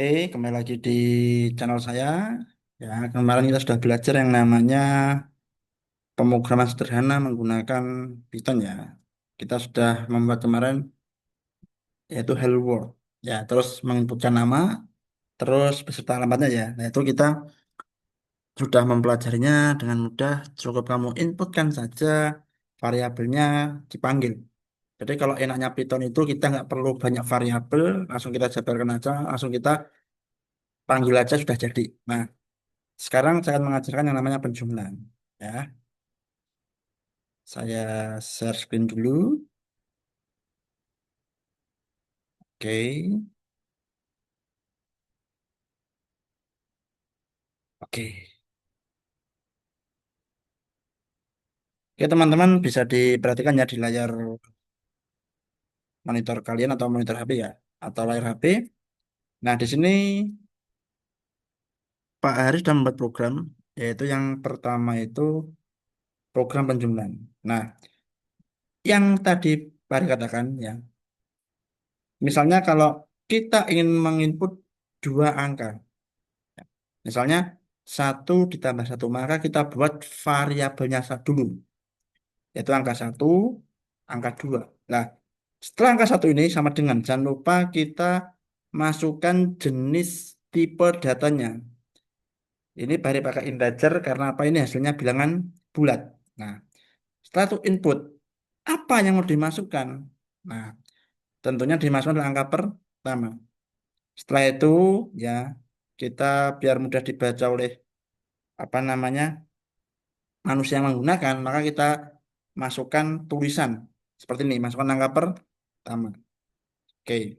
Oke, kembali lagi di channel saya. Ya, kemarin kita sudah belajar yang namanya pemrograman sederhana menggunakan Python ya. Kita sudah membuat kemarin yaitu hello world. Ya, terus menginputkan nama, terus beserta alamatnya ya. Nah, itu kita sudah mempelajarinya dengan mudah. Cukup kamu inputkan saja variabelnya dipanggil. Jadi kalau enaknya Python itu kita nggak perlu banyak variabel, langsung kita jabarkan aja, langsung kita panggil aja sudah jadi. Nah, sekarang saya akan mengajarkan yang namanya penjumlahan. Ya, saya share screen dulu. Oke, oke. Oke, teman-teman bisa diperhatikan ya di layar monitor kalian atau monitor HP ya, atau layar HP. Nah, di sini Pak Haris sudah membuat program, yaitu yang pertama itu program penjumlahan. Nah, yang tadi Pak Haris katakan ya, misalnya kalau kita ingin menginput dua angka, misalnya satu ditambah satu, maka kita buat variabelnya dulu, yaitu angka satu, angka dua. Nah, setelah angka satu ini sama dengan, jangan lupa kita masukkan jenis tipe datanya. Ini bari pakai integer karena apa ini hasilnya bilangan bulat. Nah, setelah itu input, apa yang mau dimasukkan? Nah, tentunya dimasukkan adalah angka pertama. Setelah itu ya kita biar mudah dibaca oleh apa namanya manusia yang menggunakan, maka kita masukkan tulisan seperti ini, masukkan angka pertama. Oke,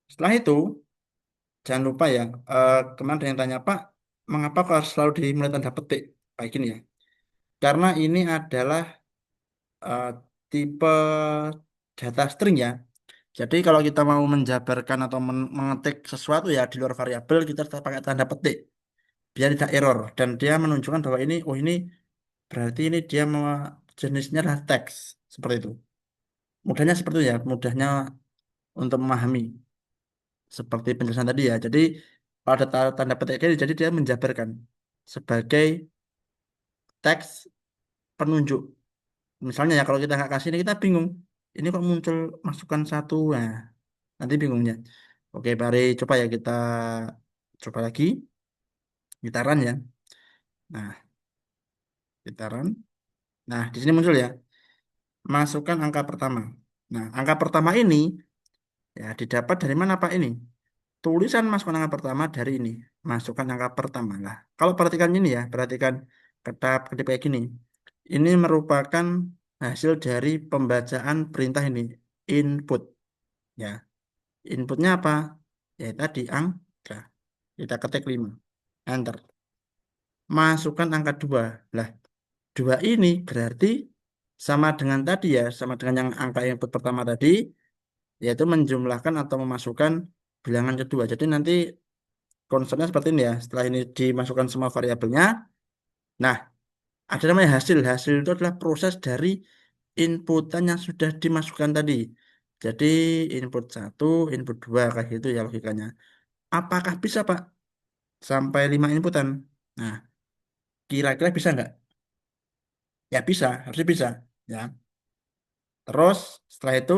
setelah itu jangan lupa ya, kemarin ada yang tanya Pak, mengapa kok harus selalu dimulai tanda petik kayak gini ya? Karena ini adalah eh, tipe data string ya. Jadi kalau kita mau menjabarkan atau mengetik sesuatu ya di luar variabel, kita harus pakai tanda petik biar tidak error dan dia menunjukkan bahwa ini, oh ini berarti ini dia jenisnya adalah teks seperti itu. Mudahnya seperti itu ya, mudahnya untuk memahami seperti penjelasan tadi ya. Jadi kalau ada tanda petik ini, jadi dia menjabarkan sebagai teks penunjuk. Misalnya ya kalau kita nggak kasih ini kita bingung. Ini kok muncul masukan satu, nah nanti bingungnya. Oke, mari coba ya kita coba lagi, kita run ya. Nah, kita run. Nah, di sini muncul ya, masukkan angka pertama. Nah, angka pertama ini ya didapat dari mana Pak ini? Tulisan masukkan angka pertama dari ini. Masukkan angka pertama. Nah, kalau perhatikan ini ya, perhatikan kedip kayak gini. Ini merupakan hasil dari pembacaan perintah ini. Input. Ya, inputnya apa? Ya tadi angka. Kita ketik 5. Enter. Masukkan angka 2. Lah, 2 ini berarti sama dengan tadi ya, sama dengan yang angka input pertama tadi, yaitu menjumlahkan atau memasukkan bilangan kedua. Jadi nanti konsepnya seperti ini ya. Setelah ini dimasukkan semua variabelnya. Nah, ada namanya hasil. Hasil itu adalah proses dari inputan yang sudah dimasukkan tadi. Jadi input satu, input dua kayak gitu ya logikanya. Apakah bisa Pak sampai 5 inputan? Nah, kira-kira bisa nggak? Ya bisa, harusnya bisa. Ya. Terus setelah itu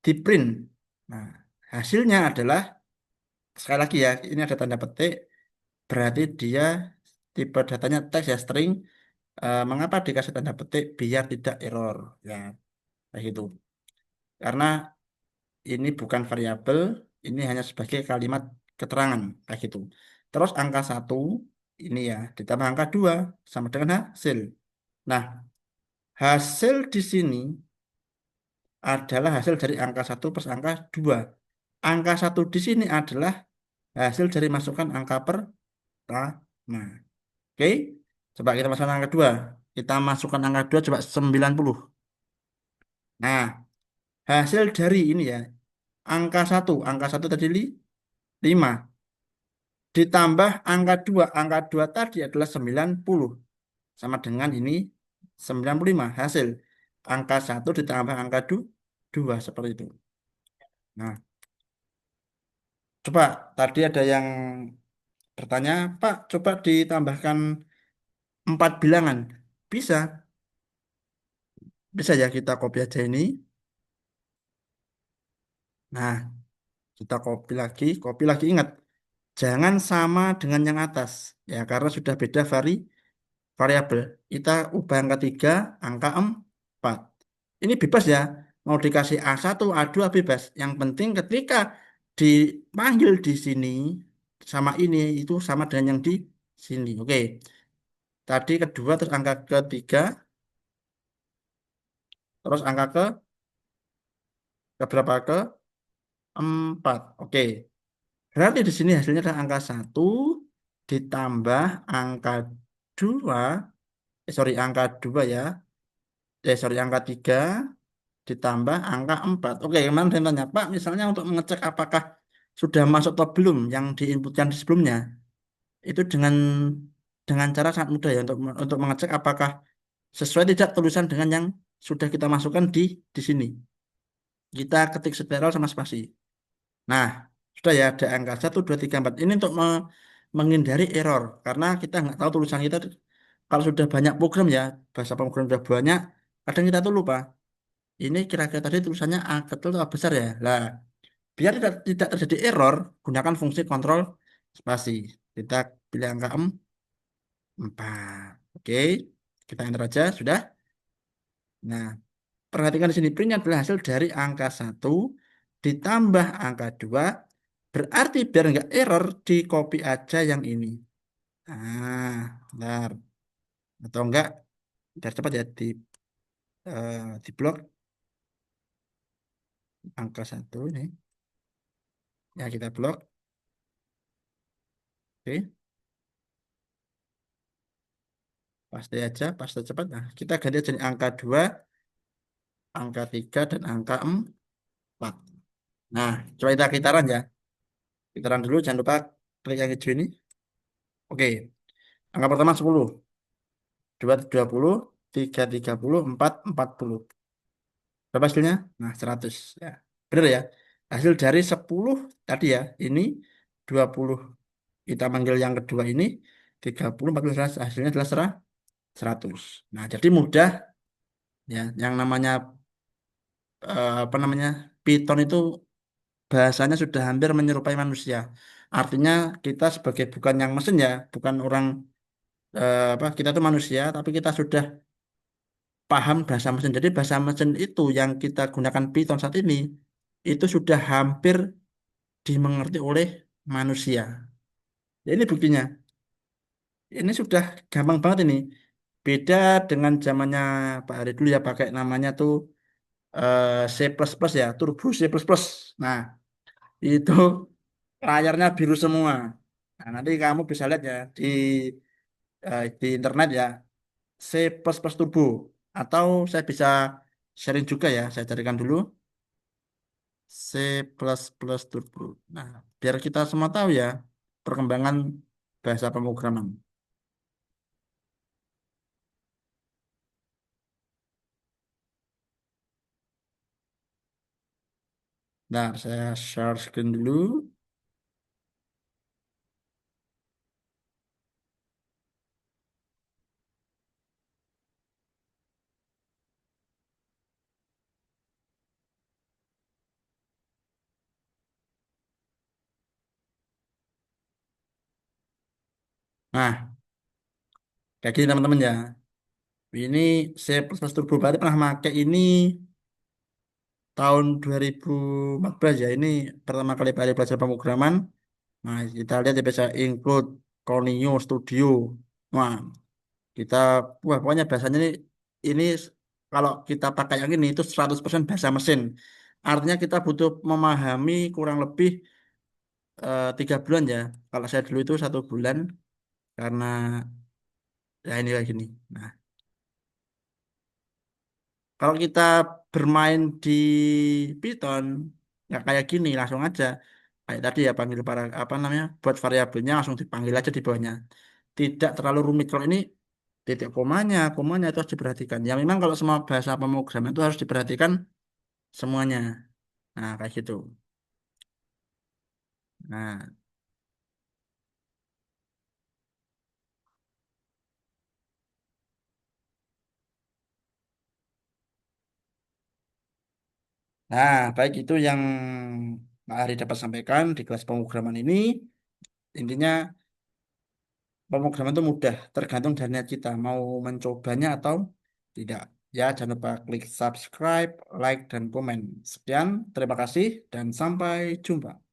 di print. Nah, hasilnya adalah sekali lagi ya, ini ada tanda petik. Berarti dia tipe datanya teks ya string. Mengapa dikasih tanda petik biar tidak error ya kayak gitu karena ini bukan variabel, ini hanya sebagai kalimat keterangan kayak gitu. Terus angka satu ini ya ditambah angka 2 sama dengan hasil. Nah, hasil di sini adalah hasil dari angka satu plus angka 2. Angka satu di sini adalah hasil dari masukan angka pertama. Oke, coba kita masukkan angka 2. Kita masukkan angka 2 coba 90. Nah, hasil dari ini ya, angka satu tadi 5, ditambah angka 2 tadi adalah 90, sama dengan ini 95 hasil. Angka satu ditambah angka 2 seperti itu. Nah, Coba tadi ada yang bertanya, Pak, coba ditambahkan 4 bilangan. Bisa, bisa ya kita copy aja ini. Nah, kita copy lagi ingat, jangan sama dengan yang atas. Ya, karena sudah beda variabel. Kita ubah angka 3, angka 4. Ini bebas ya. Mau dikasih A1, A2 bebas. Yang penting ketika dipanggil di sini sama ini itu sama dengan yang di sini. Oke. Tadi kedua terus angka ketiga terus angka ke berapa keempat. Oke. Berarti di sini hasilnya adalah angka 1 ditambah angka 2, sorry angka 2 ya. Sorry angka 3 ditambah angka 4. Oke, kemarin saya tanya, Pak, misalnya untuk mengecek apakah sudah masuk atau belum yang diinputkan di sebelumnya, itu dengan cara sangat mudah ya untuk mengecek apakah sesuai tidak tulisan dengan yang sudah kita masukkan di sini. Kita ketik spiral sama spasi. Nah, sudah ya ada angka 1, 2, 3, 4. Ini untuk menghindari error karena kita nggak tahu tulisan kita kalau sudah banyak program ya, bahasa pemrograman sudah banyak, kadang kita tuh lupa. Ini kira-kira tadi tulisannya A kecil atau A besar ya. Lah, biar tidak terjadi error, gunakan fungsi kontrol spasi. Kita pilih angka 4. Oke, kita enter aja, sudah. Nah, perhatikan di sini, printnya adalah hasil dari angka 1 ditambah angka 2. Berarti biar nggak error, di copy aja yang ini. Bentar. Atau enggak, biar cepat ya, di blok angka 1 ini. Ya, kita blok. Oke. Paste aja, paste cepat. Nah, kita ganti jadi angka 2, angka 3, dan angka 4. Nah, coba kita kitaran ya. Kitaran dulu, jangan lupa klik yang hijau ini. Oke, angka pertama 10, 2 20, 3 30, 4 40. Berapa hasilnya? Nah, 100. Ya. Benar ya? Hasil dari 10 tadi ya, ini 20. Kita manggil yang kedua ini, 30, 40, 100. Hasilnya adalah 100. Nah, jadi mudah ya. Yang namanya, apa namanya, Python itu bahasanya sudah hampir menyerupai manusia. Artinya kita sebagai bukan yang mesin ya, bukan orang, apa, kita itu manusia, tapi kita sudah paham bahasa mesin. Jadi bahasa mesin itu yang kita gunakan Python saat ini itu sudah hampir dimengerti oleh manusia. Ya, ini buktinya. Ini sudah gampang banget ini. Beda dengan zamannya Pak Hari dulu ya pakai namanya tuh, C++ ya, Turbo C++. Nah, itu layarnya biru semua. Nah, nanti kamu bisa lihat ya di internet ya, C++ Turbo. Atau saya bisa sharing juga ya, saya carikan dulu C++ Turbo. Nah, biar kita semua tahu ya perkembangan bahasa pemrograman. Nah, saya share screen dulu. Nah, kayak gini teman-teman ya. Ini C++ Turbo berarti pernah pakai ini tahun 2014 ya. Ini pertama kali Pak Ari belajar pemrograman. Nah, kita lihat ya bisa include Conio Studio. Wah, kita, wah pokoknya bahasanya ini kalau kita pakai yang ini itu 100% bahasa mesin. Artinya kita butuh memahami kurang lebih 3 bulan ya. Kalau saya dulu itu 1 bulan karena ya ini kayak gini. Nah, kalau kita bermain di Python ya kayak gini langsung aja. Kayak tadi ya panggil para apa namanya buat variabelnya langsung dipanggil aja di bawahnya. Tidak terlalu rumit. Kalau ini titik komanya itu harus diperhatikan. Ya memang kalau semua bahasa pemrograman itu harus diperhatikan semuanya. Nah, kayak gitu. Nah, baik itu yang Pak Ari dapat sampaikan di kelas pemrograman ini. Intinya pemrograman itu mudah, tergantung dari niat kita mau mencobanya atau tidak. Ya, jangan lupa klik subscribe, like, dan komen. Sekian, terima kasih, dan sampai jumpa.